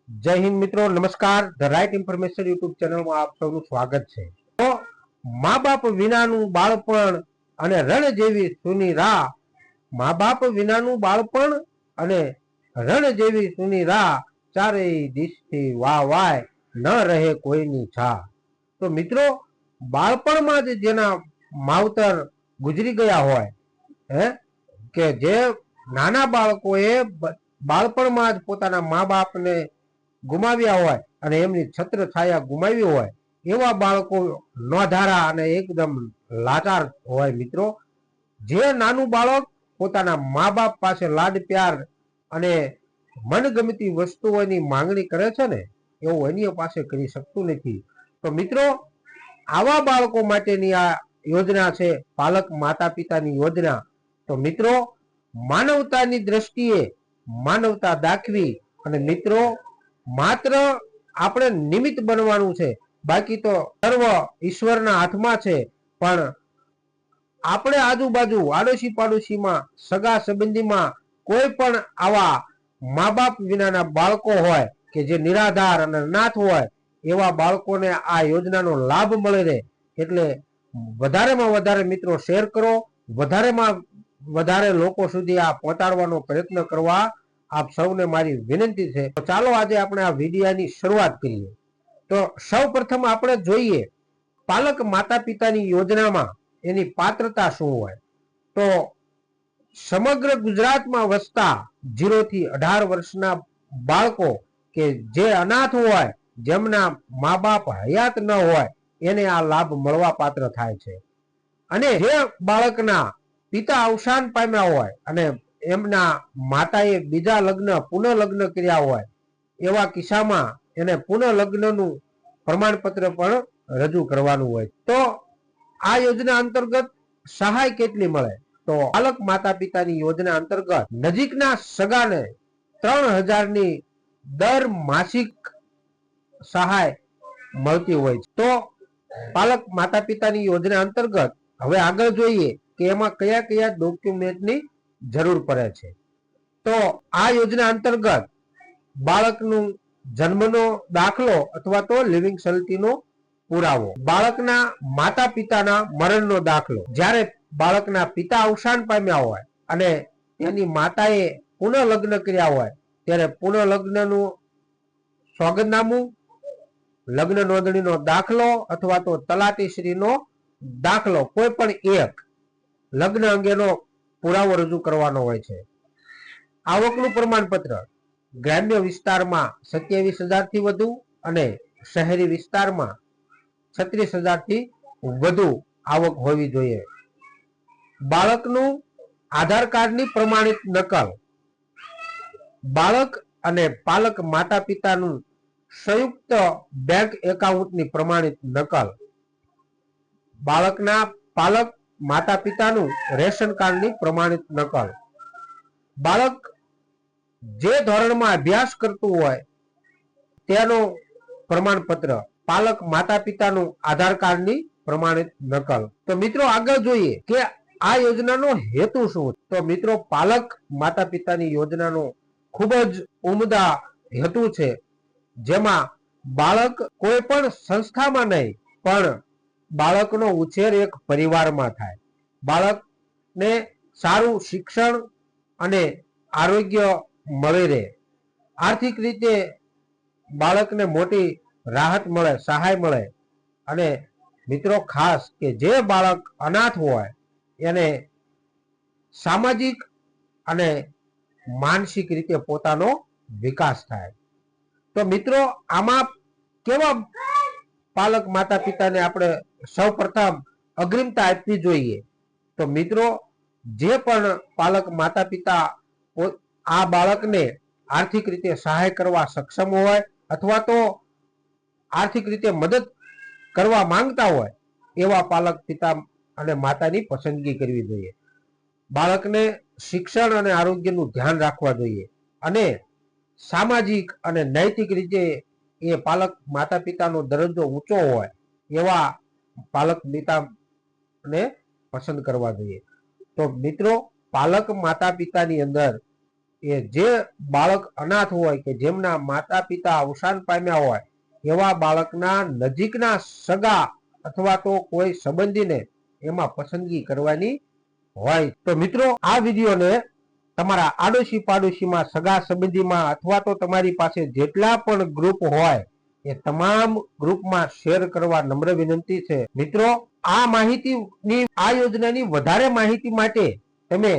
જય હિન્દ મિત્રો, નમસ્કાર. ધ રાઈટ ઇન્ફોર્મેશન યુટ્યુબ ચેનલમાં આપ સૌનું સ્વાગત છે. તો મા બાપ વિનાનું બાળપણ અને રણ જેવી સૂની રાહ, મા બાપ વિનાનું બાળપણ અને રણ જેવી સૂની રાહ, ચારેય દિશથી વાહ વાય ન રહે કોઈની છા. તો મિત્રો, બાળપણમાં જ જેના માવતર ગુજરી ગયા હોય, હે કે જે નાના બાળકોએ બાળપણમાં જ પોતાના મા બાપને ગુમાવ્યા હોય અને એમની છત્ર છાયા ગુમાવી હોય, એવા બાળકો નોંધારા અને એકદમ લાચાર હોય. મિત્રો, જે નાનું બાળક પોતાના મા બાપ પાસે લાડ પ્યાર અને મનગમતી વસ્તુઓની માંગણી કરે છે ને, એવું અન્ય પાસે કરી શકતું નથી. તો મિત્રો, આવા બાળકો માટેની આ યોજના છે પાલક માતા પિતાની યોજના. તો મિત્રો, માનવતાની દ્રષ્ટિએ માનવતા દાખવી અને મિત્રો માત્ર આપણે નિમિત્ત બનવાનું છે, બાકી તો સર્વ ઈશ્વરના હાથમાં છે. પણ આપણે આજુબાજુ આડોશી પાડોશીમાં સગા સંબંધીમાં કોઈ પણ આવા મા બાપ વિનાના બાળકો હોય કે જે નિરાધાર અને અનાથ હોય, એવા બાળકોને આ યોજનાનો લાભ મળે છે. એટલે વધારેમાં વધારે મિત્રો શેર કરો, વધારેમાં વધારે લોકો સુધી આ પહોંચાડવાનો પ્રયત્ન કરવા આપ સૌને મારી વિનંતી છે. તો ચાલો આજે આપણે આ વિડિયાની શરૂઆત કરીએ. તો સૌ પ્રથમ આપણે જોઈએ પાલક માતા પિતાની યોજનામાં એની પાત્રતા શું હોય. તો સમગ્ર ગુજરાતમાં વસતા 0 થી 18 વર્ષના બાળકો કે જે અનાથ હોય, જેમના મા બાપ હયાત ન હોય, એને આ લાભ મળવા પાત્ર થાય છે. અને જે બાળકના પિતા અવસાન પામ્યા હોય અને એમના માતાએ બીજા લગ્ન પુનઃલગ્ન કર્યા હોય, એવા કિસ્સામાં એને પુનઃલગ્નનું પ્રમાણપત્ર પણ રજૂ કરવાનું હોય. તો આ યોજના અંતર્ગત સહાય કેટલી મળે? તો પાલક માતા પિતાની યોજના અંતર્ગત નજીકના સગાને 3000ની દર માસિક સહાય મળતી હોય છે. તો પાલક માતા પિતાની યોજના અંતર્ગત હવે આગળ જોઈએ કે એમાં કયા કયા ડોક્યુમેન્ટની જરૂર પડે છે. તો આ યોજના અંતર્ગત બાળકનું જન્મનો દાખલો અથવા તો લિવિંગ સર્ટિનો પુરાવો, બાળકના માતા પિતાના મરણનો દાખલો, જ્યારે બાળકના પિતા અવસાન પામ્યા હોય અને તેની માતાએ પુનઃલગ્ન કર્યા હોય, ત્યારે પુનઃલગ્નનું સોગંદનામું, લગ્ન નોંધણીનો દાખલો અથવા તો તલાટીશ્રીનો દાખલો, કોઈ પણ એક લગ્ન અંગેનો પુરાવો રજૂ કરવાનો હોય છે. આવકનું પ્રમાણપત્ર ગ્રામ્ય વિસ્તારમાં 27,000 થી વધુ અને શહેરી વિસ્તારમાં 36,000 થી વધુ આવક હોવી જોઈએ. બાળકનું આધાર કાર્ડની પ્રમાણિત નકલ, બાળક અને પાલક માતા પિતાનું સંયુક્ત બેંક એકાઉન્ટની પ્રમાણિત નકલ, બાળકના પાલક માતા પિતાનું રેશન કાર્ડની પ્રમાણિત નકલ, બાળક જે ધોરણમાં અભ્યાસ કરતું હોય તેનું પ્રમાણપત્ર, પાલક માતા પિતાનું આધાર કાર્ડની પ્રમાણિત નકલ. તો મિત્રો આગળ જોઈએ કે આ યોજનાનો હેતુ શું? તો મિત્રો, પાલક માતા પિતાની યોજનાનો ખૂબ જ ઉમદા હેતુ છે, જેમાં બાળક કોઈ પણ સંસ્થામાં નહીં, પણ બાળકનો ઉછેર એક પરિવારમાં થાય. બાળકને સારું શિક્ષણ અને આરોગ્ય મળી રહે, આર્થિક રીતે બાળકને મોટી રાહત મળે, સહાય મળે. અને મિત્રો ખાસ કે જે બાળક અનાથ હોય એને સામાજિક અને માનસિક રીતે પોતાનો વિકાસ થાય. તો મિત્રો, આમાં કેવા પાલક માતા પિતાને આપણે સૌ પ્રથમ અગ્રિમતા આપવી જોઈએ? તો મિત્રો, જે પણ પાલક માતા પિતા આ બાળકને આર્થિક રીતે સહાય કરવા સક્ષમ હોય અથવા તો આર્થિક રીતે મદદ કરવા માંગતા હોય, એવા પાલક પિતા અને માતાની પસંદગી કરવી જોઈએ. બાળકને શિક્ષણ અને આરોગ્યનું ધ્યાન રાખવા જોઈએ અને સામાજિક અને નૈતિક રીતે એ પાલક માતા પિતાનો દરજ્જો ઊંચો હોય એવા પાલક પિતાને પસંદ કરવા જોઈએ. તો મિત્રો, પાલક માતા પિતાની અંદર એ જે બાળક અનાથ હોય કે જેમના માતા પિતા અવસાન પામ્યા હોય એવા બાળકના નજીકના સગા અથવા તો કોઈ સંબંધીને એમાં પસંદગી કરવાની હોય. તો મિત્રો આ વિડીયોને તમારા આડોશી પાડોશીમાં સગા સંબંધીમાં અથવા તો તમારી પાસે જેટલા પણ ગ્રુપ હોય એ તમામ ગ્રુપમાં શેર કરવા નમ્ર વિનંતી છે. મિત્રો આ માહિતીની આ યોજનાની વધારે માહિતી માટે તમે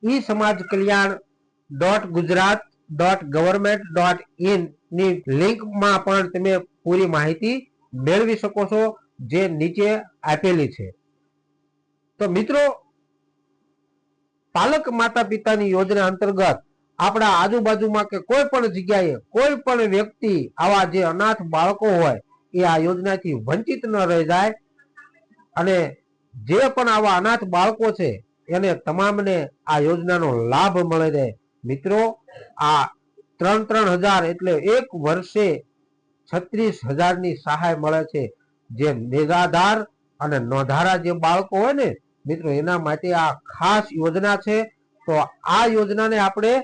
eSamajkalyan.gujarat.government.in ની લિંકમાં પણ તમે પૂરી માહિતી મેળવી શકો છો જે નીચે આપેલી છે. તો મિત્રો પાલક માતા પિતાની યોજના અંતર્ગત આપણા આજુબાજુમાં કે કોઈ પણ જગ્યાએ કોઈ પણ વ્યક્તિ આવા જે અનાથ બાળકો હોય એ આ યોજનાથી વંચિત ન રહી જાય અને જે પણ આવા અનાથ બાળકો છે એને તમામને આ યોજનાનો લાભ મળે છે. મિત્રો આ 3,000 એટલે એક વર્ષે 36,000 ની સહાય મળે છે. જે નિરાધાર અને નોંધારા જે બાળકો હોય ને મિત્રો એના માટે આ ખાસ યોજના છે. તો આ યોજનાને આપણે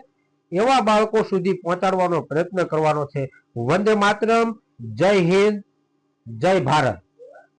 એવા બાળકો સુધી પહોંચાડવાનો પ્રયત્ન કરવાનો છે. વંદે માતરમ, જય હિન્દ, જય ભારત.